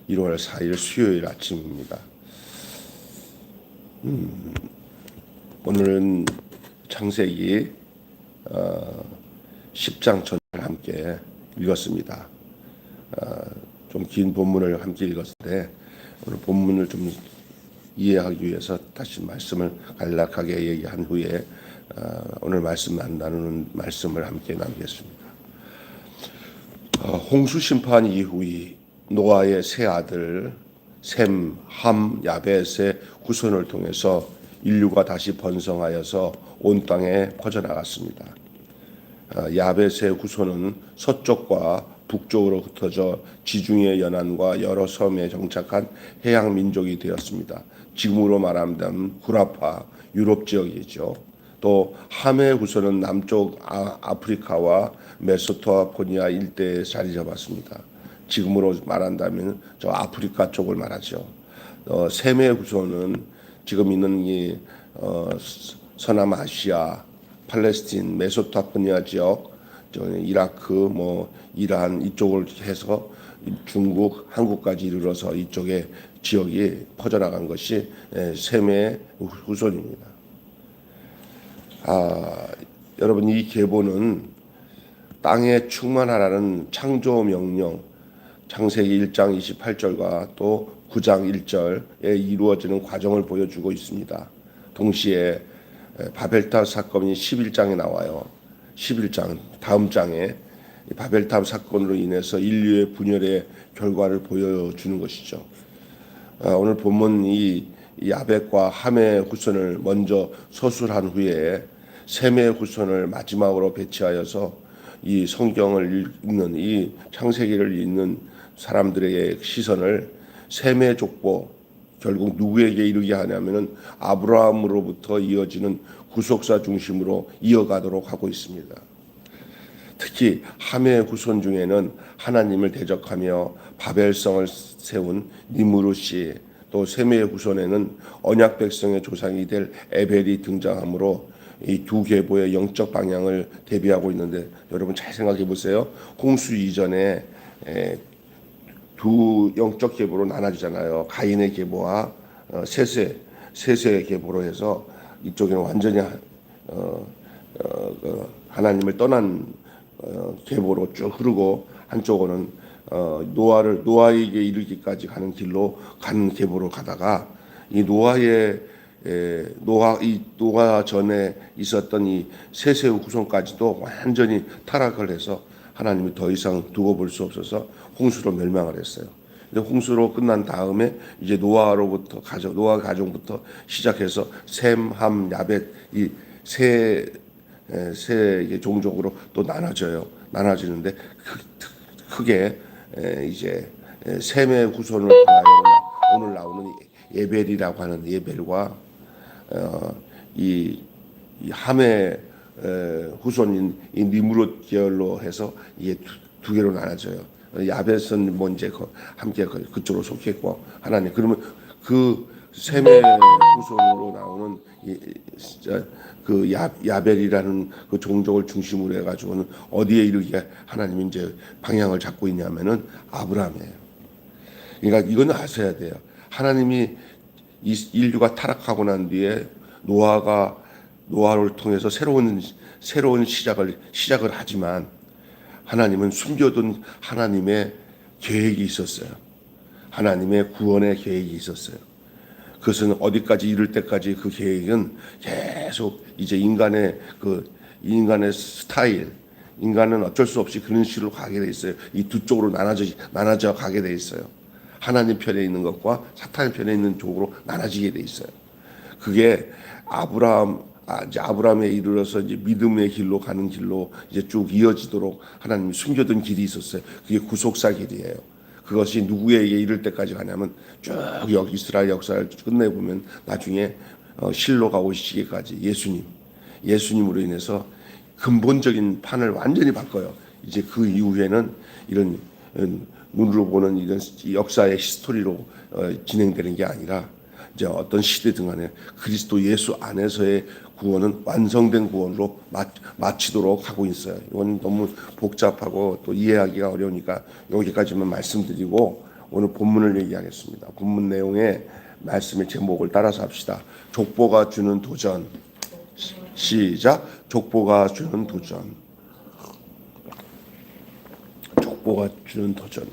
1월 4일 수요일 아침입니다. 오늘은 창세기 10장 전체를 함께 읽었습니다. 좀 긴 본문을 함께 읽었는데 오늘 본문을 좀 이해하기 위해서 다시 말씀을 간략하게 얘기한 후에 오늘 말씀 나누는 말씀을 함께 나누겠습니다. 홍수 심판 이후에 노아의 세 아들 셈, 함, 야벳의 후손을 통해서 인류가 다시 번성하여서 온 땅에 퍼져나갔습니다. 야벳의 후손은 서쪽과 북쪽으로 흩어져 지중해 연안과 여러 섬에 정착한 해양 민족이 되었습니다. 지금으로 말하면 구라파, 유럽 지역이죠. 또 함의 후손은 남쪽 아프리카와 메소포타미아 일대에 자리 잡았습니다. 지금으로 말한다면 저 아프리카 쪽을 말하죠. 셈의 후손은 지금 있는 이 서남아시아, 팔레스틴, 메소포타미아 지역, 이라크, 이란 이쪽을 해서 중국, 한국까지 이르러서 이쪽에 지역이 퍼져나간 것이 셈의 후손입니다. 여러분, 이 계보는 땅에 충만하라는 창조 명령, 창세기 1장 28절과 또 9장 1절에 이루어지는 과정을 보여주고 있습니다. 동시에 바벨탑 사건이 11장에 나와요. 11장 다음 장에 바벨탑 사건으로 인해서 인류의 분열의 결과를 보여주는 것이죠. 오늘 본문 이 야벳과 함의 후손을 먼저 서술한 후에 셈의 후손을 마지막으로 배치하여서 이 성경을 읽는 이 창세기를 읽는 사람들의 시선을 셈의 족보, 결국 누구에게 이르게 하냐면은 아브라함으로부터 이어지는 구속사 중심으로 이어가도록 하고 있습니다. 특히 함의 후손 중에는 하나님을 대적하며 바벨성을 세운 니므롯이, 또 셈의 후손에는 언약 백성의 조상이 될 에벨이 등장하므로 이 두 계보의 영적 방향을 대비하고 있는데, 여러분 잘 생각해 보세요. 홍수 이전에 두 영적 계보로 나눠지잖아요. 가인의 계보와 셋의 계보로 해서 이쪽에는 완전히 하나님을 떠난 계보로 쭉 흐르고, 한쪽은 노아에게 이르기까지 가는 길로 가는 계보로 가다가, 이 노아 전에 있었던 이 셋의 후손까지도 완전히 타락을 해서 하나님이 더 이상 두고 볼 수 없어서 홍수로 멸망을 했어요. 근데 홍수로 끝난 다음에 이제 노아 가정부터 시작해서 셈, 함, 야벳 이 세 종족으로 또 나눠지는데 크게 이제 셈의 후손을 통하여 오늘 나오는 예벨이라고 하는 예벨과 이 함의 후손인 이 니므롯 계열로 해서 이게 두 개로 나눠져요. 야벳은 먼저 함께 그쪽으로 속했고, 하나님 그러면 그 셈의 후손으로 나오는 그 야벨이라는 그 종족을 중심으로 해가지고는 어디에 이르게 하나님이 이제 방향을 잡고 있냐면은 아브라함이에요. 그러니까 이거는 아셔야 돼요. 하나님이 인류가 타락하고 난 뒤에 노아를 통해서 새로운 시작을 하지만, 하나님은 숨겨둔 하나님의 계획이 있었어요. 하나님의 구원의 계획이 있었어요. 그것은 어디까지 이를 때까지 그 계획은 계속 이제 인간의 스타일, 인간은 어쩔 수 없이 그런 식으로 가게 돼 있어요. 이 두 쪽으로 나눠져 가게 돼 있어요. 하나님 편에 있는 것과 사탄 편에 있는 쪽으로 나눠지게 돼 있어요. 그게 아브라함에 이르러서 이제 믿음의 길로 가는 길로 이제 쭉 이어지도록 하나님이 숨겨둔 길이 있었어요. 그게 구속사 길이에요. 그것이 누구에게 이를 때까지 가냐면 쭉 이스라엘 역사를 끝내보면 나중에 실로가 오시기까지 예수님으로 인해서 근본적인 판을 완전히 바꿔요. 이제 그 이후에는 이런 눈으로 보는 이런 역사의 히스토리로 진행되는 게 아니라, 이제 어떤 시대든 간에 그리스도 예수 안에서의 구원은 완성된 구원으로 마치도록 하고 있어요. 이건 너무 복잡하고 또 이해하기가 어려우니까 여기까지만 말씀드리고, 오늘 본문을 얘기하겠습니다. 본문 내용의 말씀의 제목을 따라서 합시다. 족보가 주는 도전. 시작. 족보가 주는 도전. 족보가 주는 도전.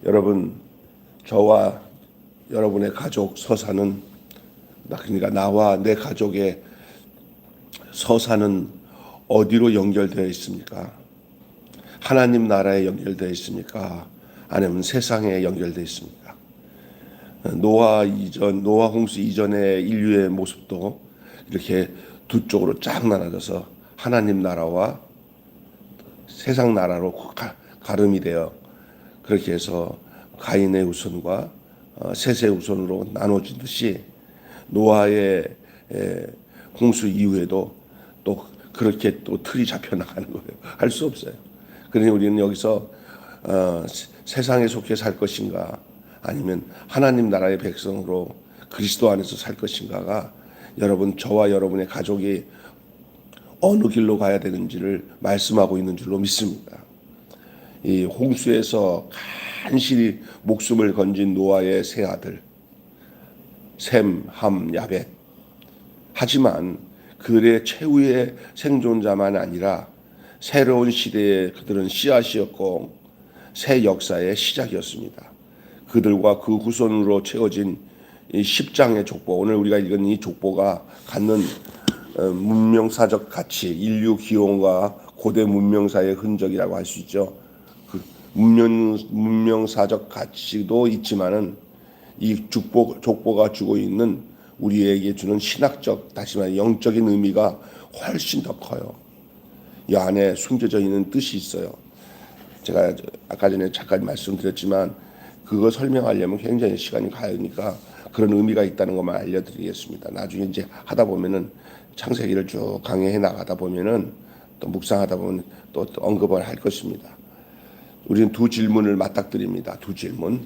여러분, 저와 여러분의 가족 서사는, 그러니까 나와 내 가족의 서사는 어디로 연결되어 있습니까? 하나님 나라에 연결되어 있습니까? 아니면 세상에 연결되어 있습니까? 노아 홍수 이전의 인류의 모습도 이렇게 두 쪽으로 쫙 나눠져서 하나님 나라와 세상 나라로 가름이 되어 그렇게 해서 가인의 후손과 셋의 후손으로 나눠지듯이 노아의 홍수 이후에도 또 그렇게 또 틀이 잡혀 나가는 거예요. 할 수 없어요. 그러니 우리는 여기서 세상에 속해 살 것인가 아니면 하나님 나라의 백성으로 그리스도 안에서 살 것인가가 여러분, 저와 여러분의 가족이 어느 길로 가야 되는지를 말씀하고 있는 줄로 믿습니다. 이 홍수에서 간신히 목숨을 건진 노아의 세 아들 셈, 함, 야벳. 하지만 그들의 최후의 생존자만 아니라 새로운 시대에 그들은 씨앗이었고 새 역사의 시작이었습니다. 그들과 그 후손으로 채워진 이 10장의 족보, 오늘 우리가 읽은 이 족보가 갖는 문명사적 가치, 인류 기원과 고대 문명사의 흔적이라고 할 수 있죠. 그 문명사적 가치도 있지만은 이 족보가 주고 있는 우리에게 주는 신학적, 다시 말해 영적인 의미가 훨씬 더 커요. 이 안에 숨겨져 있는 뜻이 있어요. 제가 아까 전에 잠깐 말씀드렸지만 그거 설명하려면 굉장히 시간이 가니까 그런 의미가 있다는 것만 알려드리겠습니다. 나중에 이제 하다 보면은 창세기를 쭉 강의해 나가다 보면은 또 묵상하다 보면 또 언급을 할 것입니다. 우리는 두 질문을 맞닥뜨립니다. 두 질문.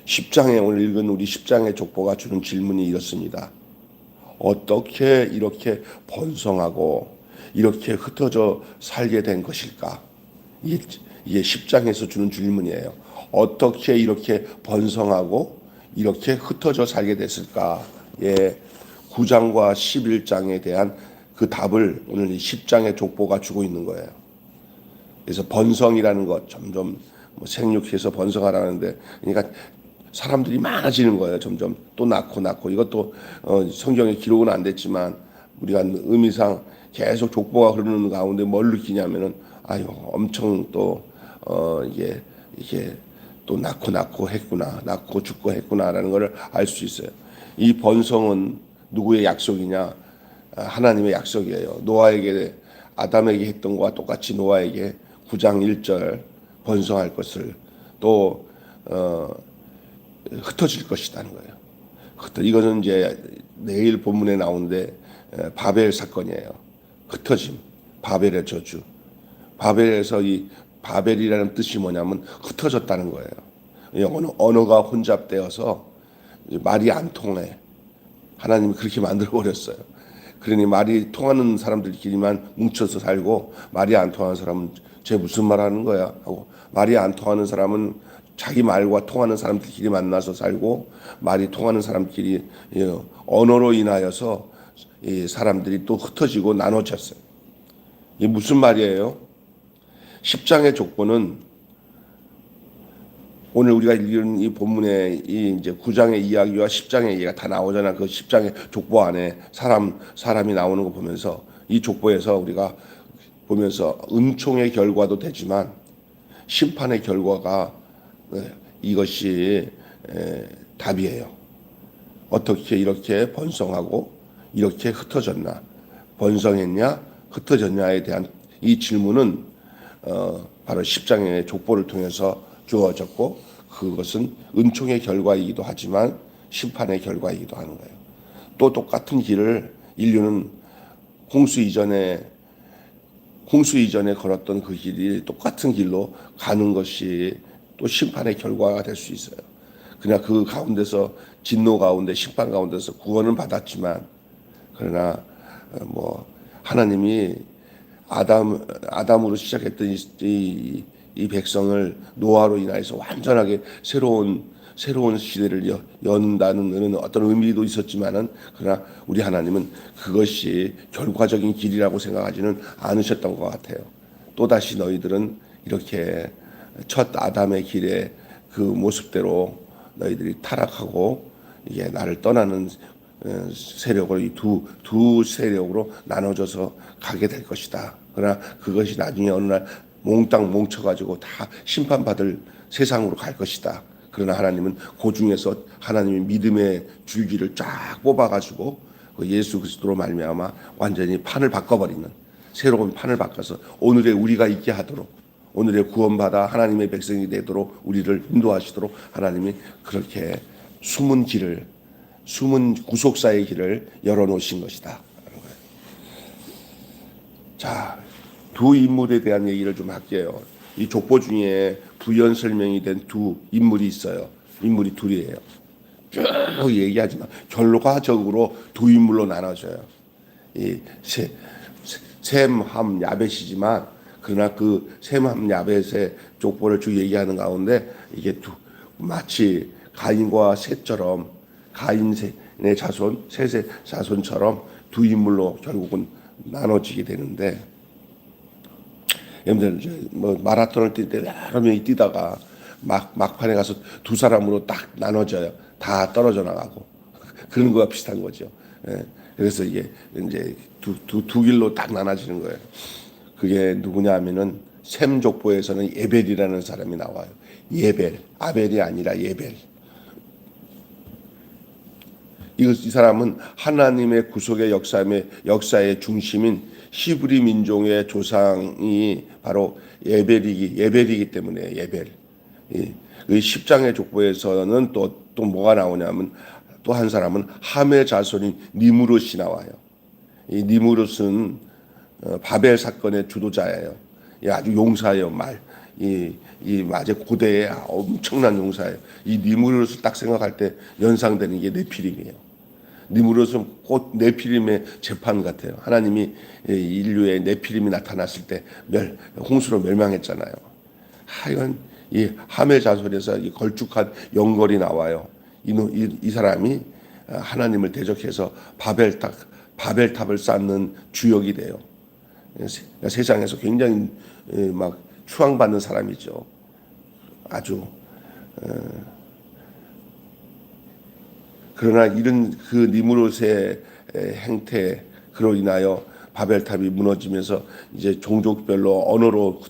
10장에 오늘 읽은 우리 10장의 족보가 주는 질문이 이렇습니다. 어떻게 이렇게 번성하고 이렇게 흩어져 살게 된 것일까? 이게 10장에서 주는 질문이에요. 어떻게 이렇게 번성하고 이렇게 흩어져 살게 됐을까? 9장과 11장에 대한 그 답을 오늘 10장의 족보가 주고 있는 거예요. 그래서 번성이라는 것, 점점 생육해서 번성하라는데, 그러니까 사람들이 많아지는 거예요. 점점 또 낳고 이것도 성경에 기록은 안 됐지만 우리가 의미상 계속 족보가 흐르는 가운데 뭘 느끼냐면은 엄청 또 이게 또 낳고 했구나, 낳고 죽고 했구나라는 것을 알 수 있어요. 이 번성은 누구의 약속이냐? 하나님의 약속이에요. 노아에게, 아담에게 했던 것과 똑같이 노아에게 9장 1절 번성할 것을 또 흩어질 것이라는 거예요. 이거는 이제 내일 본문에 나오는데 바벨 사건이에요. 흩어짐, 바벨의 저주. 바벨에서 이 바벨이라는 뜻이 뭐냐면 흩어졌다는 거예요. 언어가 혼잡되어서 말이 안 통해. 하나님이 그렇게 만들어 버렸어요. 그러니 말이 통하는 사람들끼리만 뭉쳐서 살고 말이 안 통하는 사람은 쟤 무슨 말 하는 거야 하고, 말이 안 통하는 사람은 자기 말과 통하는 사람들끼리 만나서 살고, 말이 통하는 사람끼리 언어로 인하여서 이 사람들이 또 흩어지고 나눠졌어요. 이게 무슨 말이에요? 10장의 족보는 오늘 우리가 읽은 이 본문의 이 이제 9장의 이야기와 10장의 이야기가 다 나오잖아. 그 10장의 족보 안에 사람이 나오는 거 보면서, 이 족보에서 우리가 보면서 은총의 결과도 되지만 심판의 결과가 이것이 답이에요. 어떻게 이렇게 번성하고 이렇게 흩어졌나? 번성했냐? 흩어졌냐에 대한 이 질문은 바로 10장의 족보를 통해서 주어졌고, 그것은 은총의 결과이기도 하지만 심판의 결과이기도 하는 거예요. 또 똑같은 길을 인류는 홍수 이전에 걸었던 그 길이 똑같은 길로 가는 것이 또 심판의 결과가 될 수 있어요. 그냥 그 가운데서, 진노 가운데, 심판 가운데서 구원은 받았지만, 그러나 하나님이 아담으로 시작했던 이 백성을 노아로 인하여서 완전하게 새로운 시대를 연다는 어떤 의미도 있었지만은, 그러나 우리 하나님은 그것이 결과적인 길이라고 생각하지는 않으셨던 것 같아요. 또다시 너희들은 이렇게 첫 아담의 길의 그 모습대로 너희들이 타락하고 이게 나를 떠나는 세력으로, 이 두 세력으로 나눠져서 가게 될 것이다. 그러나 그것이 나중에 어느 날 몽땅 뭉쳐가지고 다 심판받을 세상으로 갈 것이다. 그러나 하나님은 그 중에서 하나님의 믿음의 줄기를 쫙 뽑아가지고 그 예수 그리스도로 말미암아 완전히 판을 바꿔버리는, 새로운 판을 바꿔서 오늘의 우리가 있게 하도록, 오늘의 구원받아 하나님의 백성이 되도록 우리를 인도하시도록 하나님이 그렇게 숨은 구속사의 길을 열어놓으신 것이다. 자, 두 인물에 대한 얘기를 좀 할게요. 이 족보 중에 부연 설명이 된 두 인물이 있어요. 인물이 둘이에요. 쭉 얘기하지만 결과적으로 두 인물로 나눠져요. 이 셈, 함, 야벳이지만, 그러나 그 셈, 함, 야벳의 족보를 쭉 얘기하는 가운데 이게 마치 가인과 셋처럼, 가인의 자손, 셋의 자손처럼 두 인물로 결국은 나눠지게 되는데, 여러분들 뭐 마라톤을 뛸 때 여러 명이 뛰다가 막판에 가서 두 사람으로 딱 나눠져요. 다 떨어져 나가고 그런 거와 비슷한 거죠. 예. 그래서 이게 이제 두 길로 딱 나눠지는 거예요. 그게 누구냐 하면은 셈 족보에서는 예벨이라는 사람이 나와요. 예벨, 아벨이 아니라 예벨. 이 사람은 하나님의 구속의 역사의 중심인 히브리 민족의 조상이 바로 예벨이기 때문에 예벨. 이 10장의 족보에서는 또 뭐가 나오냐면, 또 한 사람은 함의 자손인 니무롯이 나와요. 이 니무롯은 바벨 사건의 주도자예요. 아주 용사예요. 이 아주 고대의 엄청난 용사예요. 이 니무롯을 딱 생각할 때 연상되는 게 네피림이에요. 니무롯은 곧 네피림의 재판 같아요. 하나님이 인류의 네피림이 나타났을 때 홍수로 멸망했잖아요. 이건 이 함의 자손에서 이 걸쭉한 연걸이 나와요. 이 사람이 하나님을 대적해서 바벨탑을 쌓는 주역이 돼요. 세상에서 굉장히 막 추앙받는 사람이죠. 아주. 그러나 이런 그 니무롯의 행태로 인하여 바벨탑이 무너지면서 이제 종족별로 언어로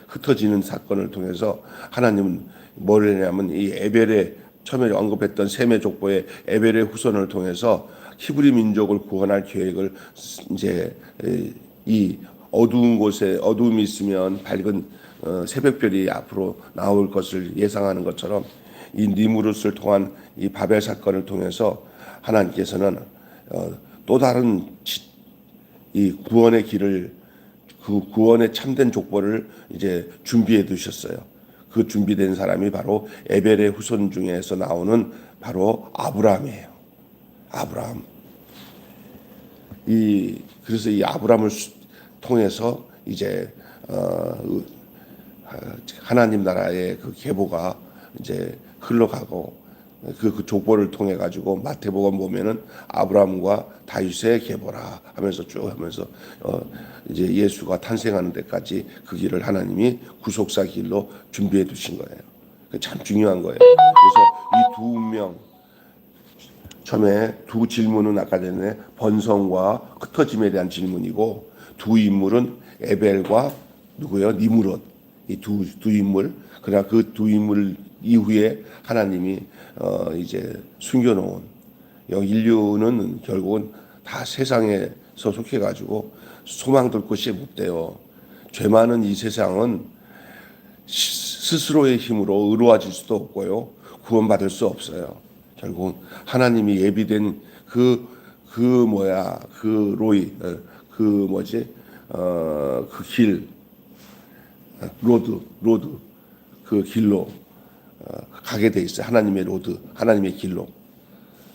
흩어지는 사건을 통해서 하나님은 뭘 했냐면, 이 에벨의 처음에 언급했던 셈의 족보의 에벨의 후손을 통해서 히브리 민족을 구원할 계획을, 이제 이 어두운 곳에 어두움이 있으면 밝은 새벽별이 앞으로 나올 것을 예상하는 것처럼, 이 니무롯을 통한 이 바벨 사건을 통해서 하나님께서는 또 다른 이 구원의 길을, 그 구원의 참된 족보를 이제 준비해 두셨어요. 그 준비된 사람이 바로 에벨의 후손 중에서 나오는 바로 아브라함이에요. 아브라함. 그래서 이 아브라함을 통해서 이제 하나님 나라의 그 계보가 이제 흘러가고, 그 족보를 통해 가지고 마태복음 보면은 아브라함과 다윗의 계보라 하면서 쭉 하면서 이제 예수가 탄생하는 데까지 그 길을 하나님이 구속사 길로 준비해 두신 거예요. 참 중요한 거예요. 그래서 이 두 명, 처음에 두 질문은 아까 전에 번성과 흩어짐에 대한 질문이고, 두 인물은 에벨과 누구요? 니무롯. 이 두 인물. 그러나 그 두 인물 이후에 하나님이 이제 숨겨놓은, 인류는 결국은 다 세상에서 속해가지고 소망들 곳이 못 돼요. 죄 많은 이 세상은 스스로의 힘으로 의로워질 수도 없고요, 구원받을 수 없어요. 결국 하나님이 예비된 그 길, 로드, 그 길로 가게 돼 있어요. 하나님의 로드, 하나님의 길로,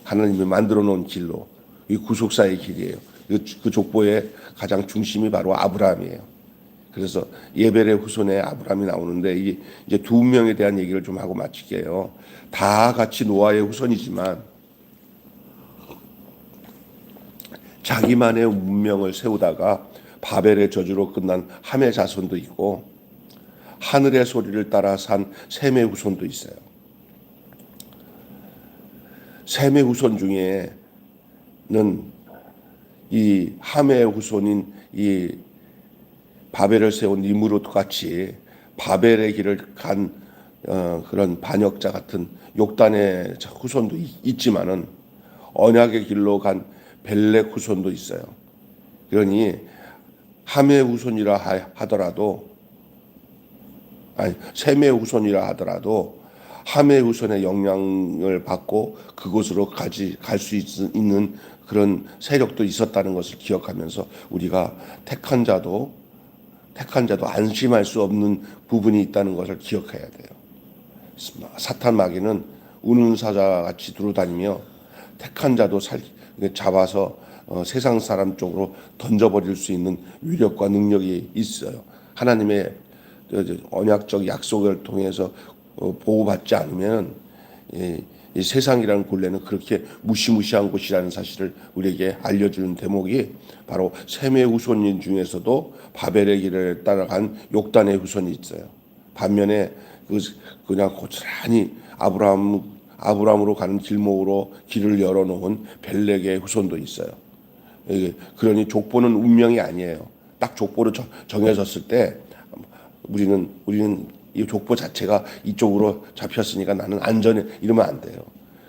하나님이 만들어 놓은 길로, 이 구속사의 길이에요. 그 족보의 가장 중심이 바로 아브라함이에요. 그래서 예벨의 후손의 아브라함이 나오는데 이게 이제 두 운명에 대한 얘기를 좀 하고 마칠게요. 다 같이 노아의 후손이지만 자기만의 운명을 세우다가 바벨의 저주로 끝난 함의 자손도 있고 하늘의 소리를 따라 산 셈의 후손도 있어요. 셈의 후손 중에는 이 함의 후손인 이 바벨을 세운 니므롯 같이 바벨의 길을 간 그런 반역자 같은 욕단의 후손도 있지만은 언약의 길로 간 벨렉 후손도 있어요. 그러니 함의 후손이라 하더라도 아니 셈의 후손이라 하더라도 함의 후손의 영향을 받고 그곳으로 갈 수 있는 그런 세력도 있었다는 것을 기억하면서 우리가 택한 자도 안심할 수 없는 부분이 있다는 것을 기억해야 돼요. 사탄 마귀는 우는 사자같이 두루다니며 택한 자도 잡아서 세상 사람 쪽으로 던져버릴 수 있는 위력과 능력이 있어요. 하나님의 언약적 약속을 통해서 보호받지 않으면 이 세상이라는 굴레는 그렇게 무시무시한 곳이라는 사실을 우리에게 알려주는 대목이 바로 셈의 후손인 중에서도 바벨의 길을 따라간 욕단의 후손이 있어요. 반면에 그냥 고스란히 아브라함으로 가는 길목으로 길을 열어놓은 벨렉의 후손도 있어요. 그러니 족보는 운명이 아니에요. 딱 족보로 정해졌을 때 우리는 이 족보 자체가 이쪽으로 잡혔으니까 나는 안전해 이러면 안 돼요.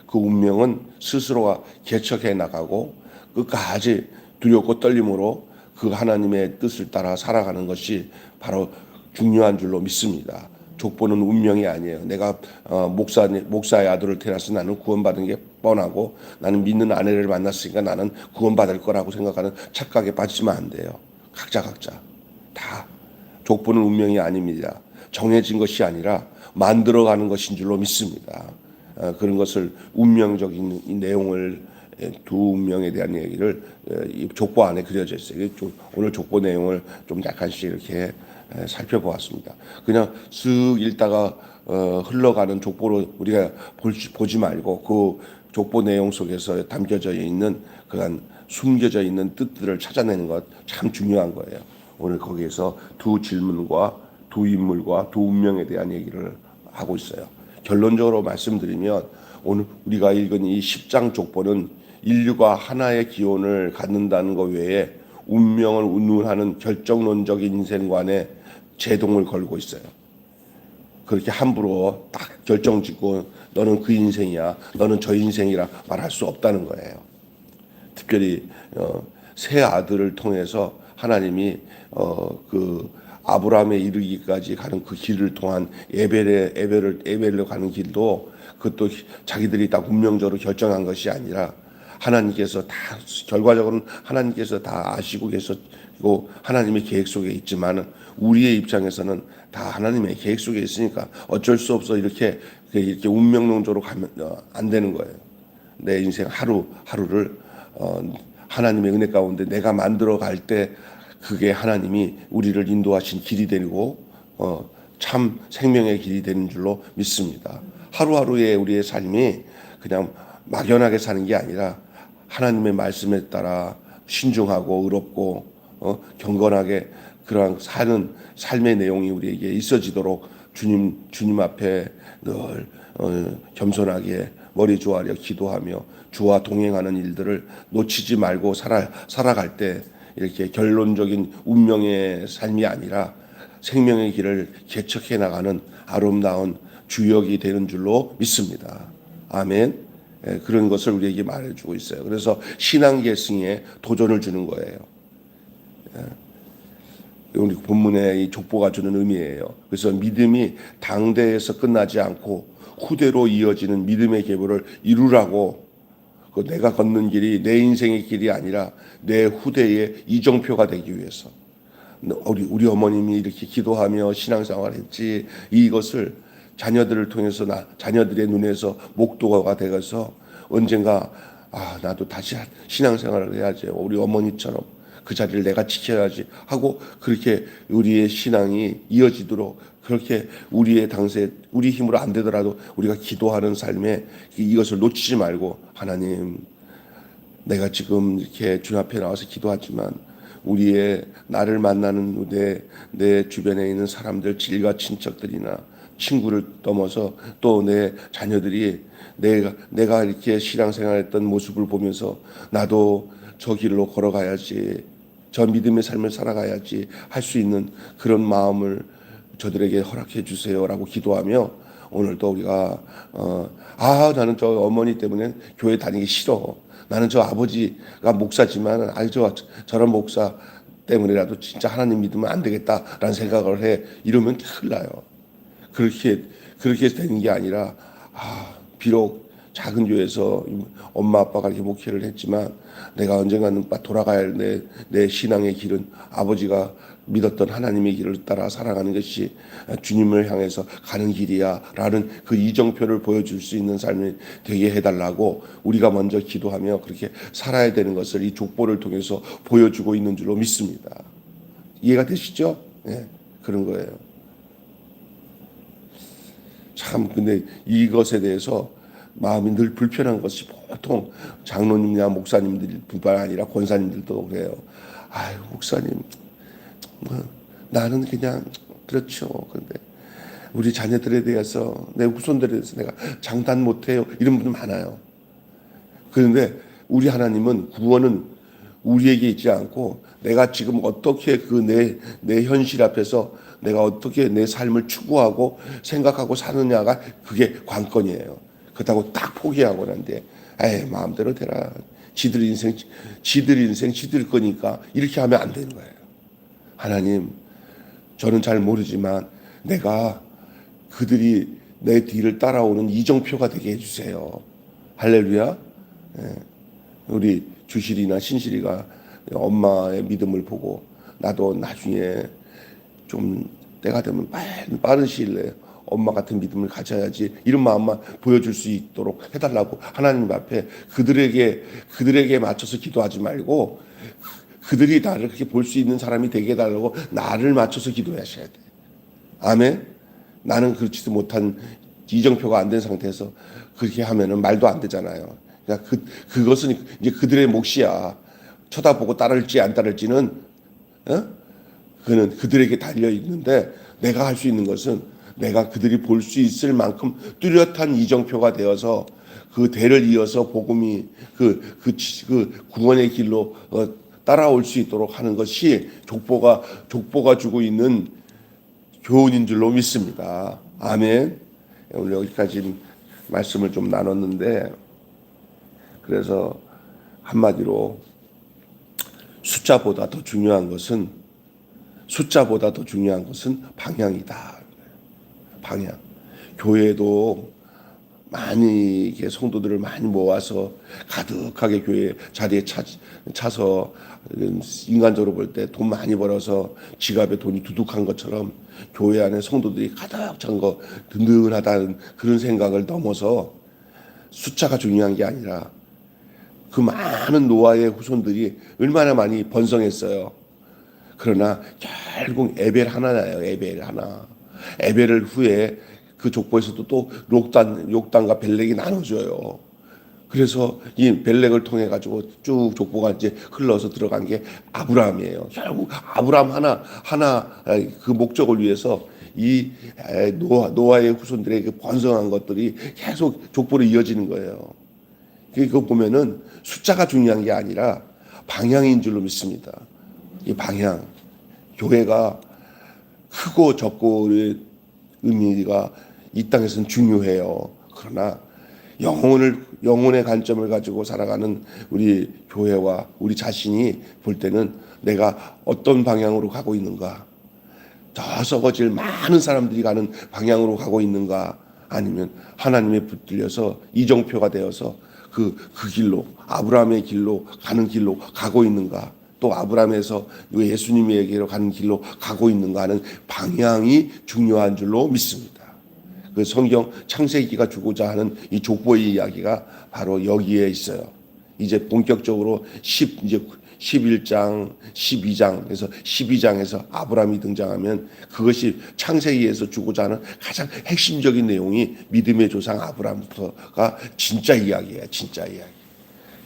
그 운명은 스스로가 개척해 나가고 끝까지 두렵고 떨림으로 그 하나님의 뜻을 따라 살아가는 것이 바로 중요한 줄로 믿습니다. 족보는 운명이 아니에요. 내가 목사의 아들을 태어나서 나는 구원받은 게 뻔하고 나는 믿는 아내를 만났으니까 나는 구원받을 거라고 생각하는 착각에 빠지면 안 돼요. 각자 다 족보는 운명이 아닙니다. 정해진 것이 아니라 만들어가는 것인 줄로 믿습니다. 그런 것을 운명적인 이 내용을 두 운명에 대한 얘기를 이 족보 안에 그려져 있어요. 오늘 족보 내용을 좀 약간씩 이렇게 살펴보았습니다. 그냥 쓱 읽다가 흘러가는 족보로 우리가 보지 말고 그 족보 내용 속에서 담겨져 있는 그간 숨겨져 있는 뜻들을 찾아내는 것 참 중요한 거예요. 오늘 거기에서 두 질문과 두 인물과 두 운명에 대한 얘기를 하고 있어요. 결론적으로 말씀드리면 오늘 우리가 읽은 이 10장 족보는 인류가 하나의 기원을 갖는다는 것 외에 운명을 운운하는 결정론적인 인생관에 제동을 걸고 있어요. 그렇게 함부로 딱 결정짓고 너는 그 인생이야, 너는 저 인생이라 말할 수 없다는 거예요. 특별히 세 아들을 통해서 하나님이 그 아브라함에 이르기까지 가는 그 길을 통한 에벨로 가는 길도 그것도 자기들이 다 운명적으로 결정한 것이 아니라 하나님께서 다 결과적으로는 하나님께서 다 아시고 계시고 하나님의 계획 속에 있지만 우리의 입장에서는 다 하나님의 계획 속에 있으니까 어쩔 수 없어 이렇게 운명론적으로 가면 안 되는 거예요. 내 인생 하루를 하나님의 은혜 가운데 내가 만들어 갈 때 그게 하나님이 우리를 인도하신 길이 되고 참 생명의 길이 되는 줄로 믿습니다. 하루하루의 우리의 삶이 그냥 막연하게 사는 게 아니라 하나님의 말씀에 따라 신중하고 의롭고 경건하게 그러한 사는 삶의 내용이 우리에게 있어지도록 주님 앞에 늘 겸손하게 머리 조아려 기도하며 주와 동행하는 일들을 놓치지 말고 살아갈 때 이렇게 결론적인 운명의 삶이 아니라 생명의 길을 개척해 나가는 아름다운 주역이 되는 줄로 믿습니다. 아멘. 그런 것을 우리에게 말해주고 있어요. 그래서 신앙 계승에 도전을 주는 거예요. 우리 본문의 이 족보가 주는 의미예요. 그래서 믿음이 당대에서 끝나지 않고 후대로 이어지는 믿음의 계보를 이루라고 내가 걷는 길이 내 인생의 길이 아니라 내 후대의 이정표가 되기 위해서 우리 어머님이 이렇게 기도하며 신앙생활을 했지 이것을 자녀들을 통해서 자녀들의 눈에서 목도가 되어서 언젠가 나도 다시 신앙생활을 해야지 우리 어머니처럼 그 자리를 내가 지켜야지 하고 그렇게 우리의 신앙이 이어지도록 그렇게 우리의 당세 우리 힘으로 안 되더라도 우리가 기도하는 삶에 이것을 놓치지 말고 하나님 내가 지금 이렇게 주님 앞에 나와서 기도하지만 우리의 나를 만나는 내 주변에 있는 사람들 질과 친척들이나 친구를 넘어서 또 내 자녀들이 내가 이렇게 신앙생활했던 모습을 보면서 나도 저 길로 걸어가야지 저 믿음의 삶을 살아가야지 할 수 있는 그런 마음을 저들에게 허락해 주세요라고 기도하며 오늘도 우리가 나는 저 어머니 때문에 교회 다니기 싫어. 나는 저 아버지가 목사지만 저런 목사 때문에라도 진짜 하나님 믿으면 안 되겠다라는 생각을 해. 이러면 큰일 나요. 그렇게 되는 게 아니라 비록 작은 교회에서 엄마 아빠가 이렇게 목회를 했지만 내가 언젠가는 돌아가야 할 내 신앙의 길은 아버지가 믿었던 하나님의 길을 따라 살아가는 것이 주님을 향해서 가는 길이야 라는 그 이정표를 보여줄 수 있는 삶이 되게 해달라고 우리가 먼저 기도하며 그렇게 살아야 되는 것을 이 족보를 통해서 보여주고 있는 줄로 믿습니다. 이해가 되시죠? 네, 그런 거예요. 참 근데 이것에 대해서 마음이 늘 불편한 것이 보통 장로님이나 목사님들뿐만 아니라 권사님들도 그래요. 아유 목사님 나는 그냥 그렇죠. 근데 우리 자녀들에 대해서 내 후손들에 대해서 내가 장담 못해요. 이런 분들 많아요. 그런데 우리 하나님은 구원은 우리에게 있지 않고 내가 지금 어떻게 내 현실 앞에서 내가 어떻게 내 삶을 추구하고 생각하고 사느냐가 그게 관건이에요. 그렇다고 딱 포기하고 난데 마음대로 되라. 지들 인생 지들 거니까 이렇게 하면 안 되는 거예요. 하나님 저는 잘 모르지만 내가 그들이 내 뒤를 따라오는 이정표가 되게 해주세요. 할렐루야. 우리 주실이나 신실이가 엄마의 믿음을 보고 나도 나중에 좀 때가 되면 빠른 시일 내에 엄마 같은 믿음을 가져야지 이런 마음만 보여줄 수 있도록 해달라고 하나님 앞에 그들에게 맞춰서 기도하지 말고 그들이 나를 그렇게 볼 수 있는 사람이 되게 해달라고 나를 맞춰서 기도하셔야 돼. 아멘. 나는 그렇지도 못한 이정표가 안 된 상태에서 그렇게 하면은 말도 안 되잖아요. 그러니까 그것은 이제 그들의 몫이야. 쳐다보고 따를지 안 따를지는 그는 그들에게 달려 있는데 내가 할 수 있는 것은 내가 그들이 볼 수 있을 만큼 뚜렷한 이정표가 되어서 그 대를 이어서 복음이 그 구원의 길로 따라올 수 있도록 하는 것이 족보가 주고 있는 교훈인 줄로 믿습니다. 아멘. 오늘 여기까지 말씀을 좀 나눴는데 그래서 한마디로 숫자보다 더 중요한 것은 방향이다. 방향. 교회도 많이 이렇게 성도들을 많이 모아서 가득하게 교회 자리에 차서 인간적으로 볼 때 돈 많이 벌어서 지갑에 돈이 두둑한 것처럼 교회 안에 성도들이 가득 찬 거 든든하다는 그런 생각을 넘어서 숫자가 중요한 게 아니라 그 많은 노아의 후손들이 얼마나 많이 번성했어요. 그러나 결국 에벨 하나예요. 에벨 하나. 에벨을 후에 그 족보에서도 또 욕단과 벨렉이 나눠져요. 그래서 이 벨렉을 통해 가지고 쭉 족보가 이제 흘러서 들어간 게 아브라함이에요. 결국 아브라함 하나 그 목적을 위해서 이 노아의 후손들의 그 번성한 것들이 계속 족보로 이어지는 거예요. 그거 보면은 숫자가 중요한 게 아니라 방향인 줄로 믿습니다. 이 방향, 교회가 크고 적고의 의미가 이 땅에서는 중요해요. 그러나 영혼의 관점을 가지고 살아가는 우리 교회와 우리 자신이 볼 때는 내가 어떤 방향으로 가고 있는가, 더 썩어질 많은 사람들이 가는 방향으로 가고 있는가, 아니면 하나님의 붙들려서 이정표가 되어서 그 길로 아브라함의 길로 가는 길로 가고 있는가, 또 아브라함에서 예수님에게로 가는 길로 가고 있는가 하는 방향이 중요한 줄로 믿습니다. 그 성경 창세기가 주고자 하는 이 족보의 이야기가 바로 여기에 있어요. 이제 본격적으로 이제 11장, 12장에서 12장에서 아브라함이 등장하면 그것이 창세기에서 주고자 하는 가장 핵심적인 내용이 믿음의 조상 아브라함부터가 진짜 이야기예요. 진짜 이야기.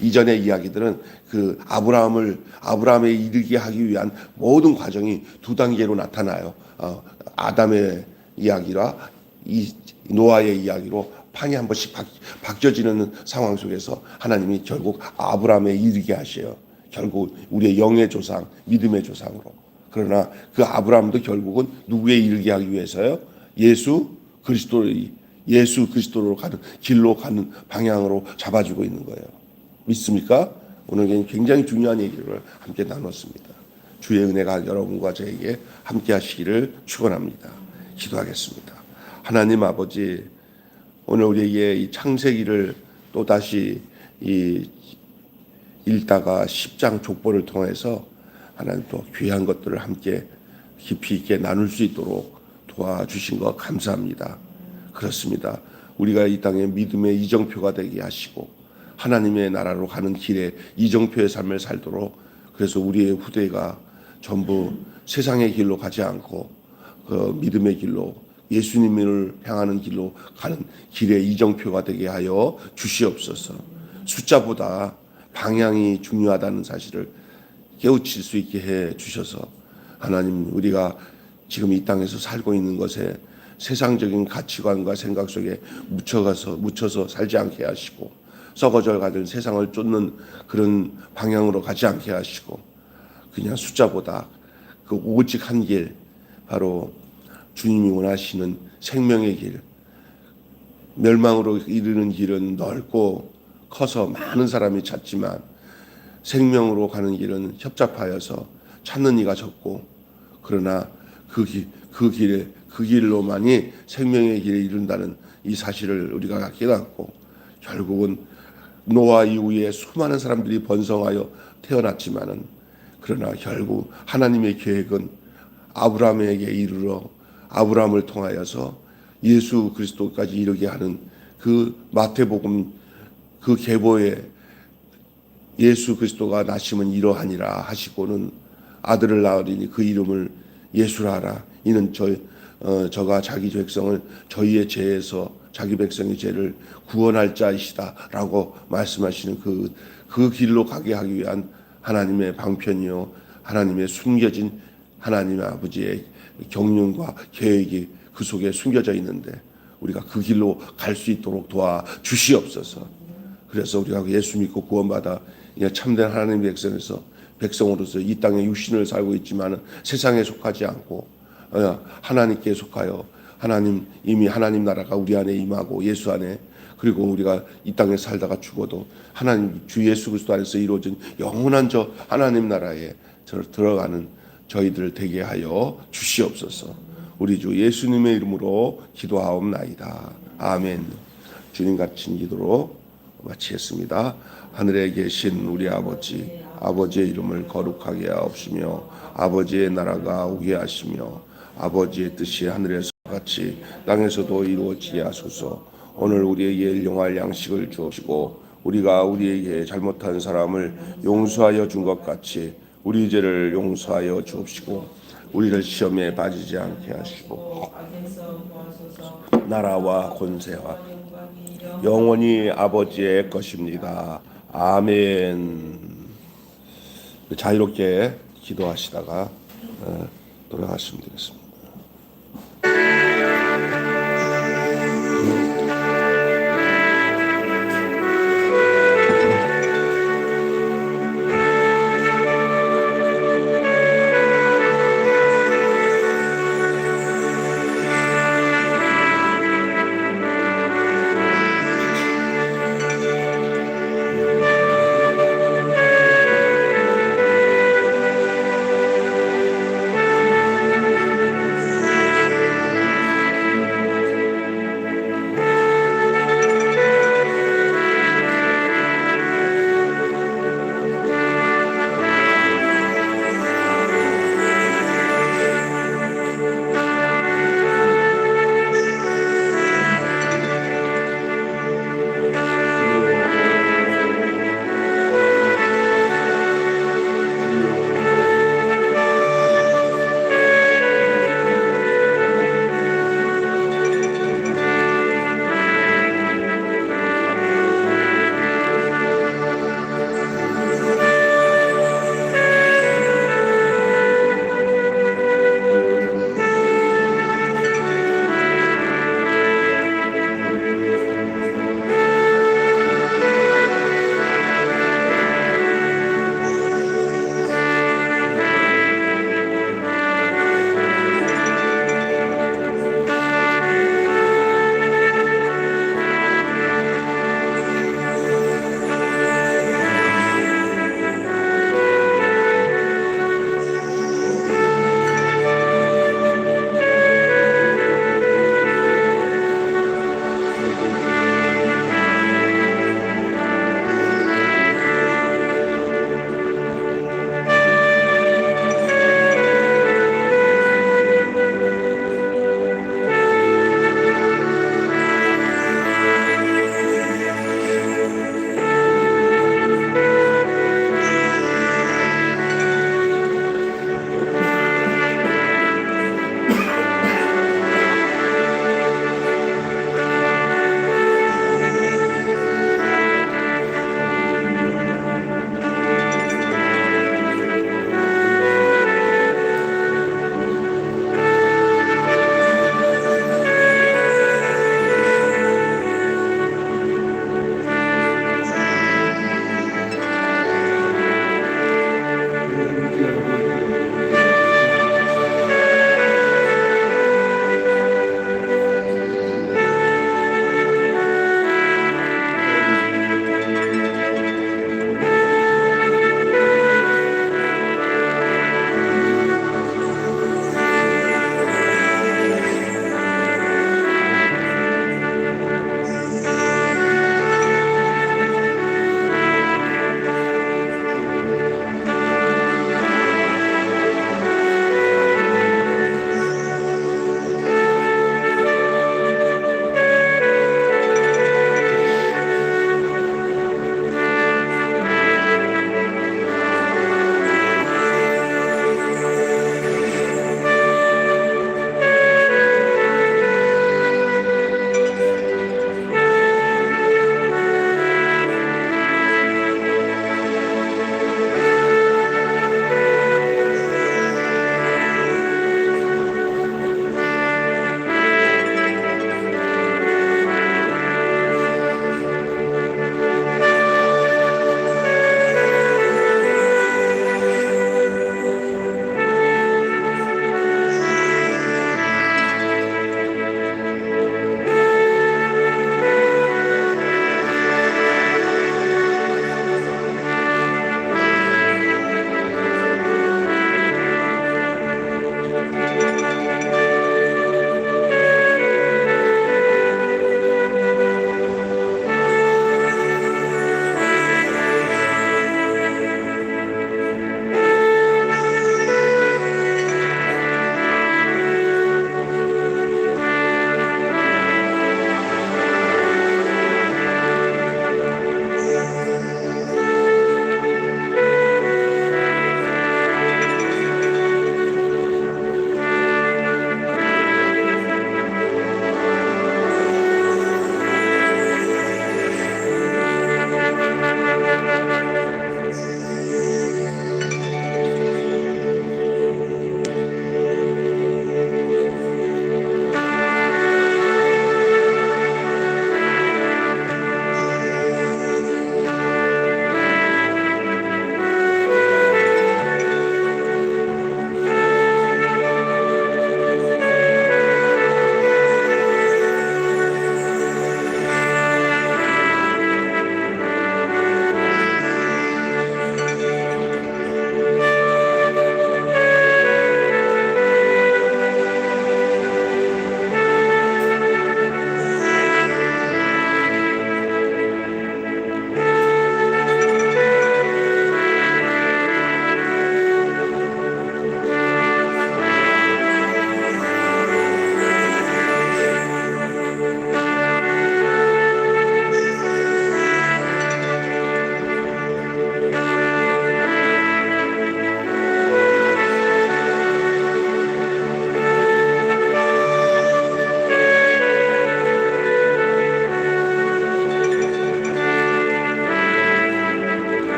이전의 이야기들은 그 아브라함에 이르게 하기 위한 모든 과정이 두 단계로 나타나요. 아담의 이야기와 이 노아의 이야기로 판이 한 번씩 바뀌어지는 상황 속에서 하나님이 결국 아브라함에 이르게 하셔요. 결국 우리의 영의 조상, 믿음의 조상으로. 그러나 그 아브라함도 결국은 누구에 이르게 하기 위해서요? 예수 그리스도로 가는 길로 가는 방향으로 잡아주고 있는 거예요. 믿습니까? 오늘 굉장히 중요한 얘기를 함께 나눴습니다. 주의 은혜가 여러분과 저에게 함께 하시기를 축원합니다. 기도하겠습니다. 하나님 아버지, 오늘 우리에게 이 창세기를 또다시 읽다가 10장 족보를 통해서 하나님 또 귀한 것들을 함께 깊이 있게 나눌 수 있도록 도와주신 것 감사합니다. 그렇습니다. 우리가 이 땅에 믿음의 이정표가 되게 하시고 하나님의 나라로 가는 길에 이정표의 삶을 살도록, 그래서 우리의 후대가 전부 세상의 길로 가지 않고 그 믿음의 길로 예수님을 향하는 길로 가는 길의 이정표가 되게 하여 주시옵소서. 숫자보다 방향이 중요하다는 사실을 깨우칠 수 있게 해 주셔서 하나님, 우리가 지금 이 땅에서 살고 있는 것에 세상적인 가치관과 생각 속에 묻혀서 살지 않게 하시고 썩어져 가는 세상을 쫓는 그런 방향으로 가지 않게 하시고 그냥 숫자보다 그 오직 한 길, 바로 주님이 원하시는 생명의 길, 멸망으로 이르는 길은 넓고 커서 많은 사람이 찾지만 생명으로 가는 길은 협잡하여서 찾는 이가 적고, 그러나 그 길로만이 생명의 길에 이른다는 이 사실을 우리가 깨닫고 결국은 노아 이후에 수많은 사람들이 번성하여 태어났지만은, 그러나 결국 하나님의 계획은 아브라함에게 이르러 아브라함을 통하여서 예수 그리스도까지 이르게 하는 그 마태복음 그 계보에 예수 그리스도가 나심은 이러하니라 하시고는 아들을 낳으리니 그 이름을 예수라 하라. 이는 저가 자기 백성을 저희의 죄에서 자기 백성의 죄를 구원할 자이시다라고 말씀하시는 그 길로 가게 하기 위한 하나님의 방편이요, 하나님의 숨겨진 하나님의 아버지의 경륜과 계획이 그 속에 숨겨져 있는데 우리가 그 길로 갈 수 있도록 도와주시옵소서. 그래서 우리가 예수 믿고 구원받아 참된 하나님의 백성으로서 이 땅에 육신을 살고 있지만 세상에 속하지 않고 하나님께 속하여 이미 하나님 나라가 우리 안에 임하고 예수 안에, 그리고 우리가 이 땅에 살다가 죽어도 하나님 주 예수 그리스도 안에서 이루어진 영원한 저 하나님 나라에 들어가는 저희들 되게 하여 주시옵소서. 우리 주 예수님의 이름으로 기도하옵나이다. 아멘. 주님 갇힌 기도로 마치겠습니다. 하늘에 계신 우리 아버지의 이름을 거룩하게 하옵시며 아버지의 나라가 오게 하시며 아버지의 뜻이 하늘에서 같이 땅에서도 이루어지게 하소서. 오늘 우리에게 일용할 양식을 주옵시고 우리가 우리에게 잘못한 사람을 용서하여 준 것 같이 우리 죄를 용서하여 주옵시고 우리를 시험에 빠지지 않게 하시고 나라와 권세와 영원히 아버지의 것입니다. 아멘. 자유롭게 기도하시다가 돌아가시면 되겠습니다.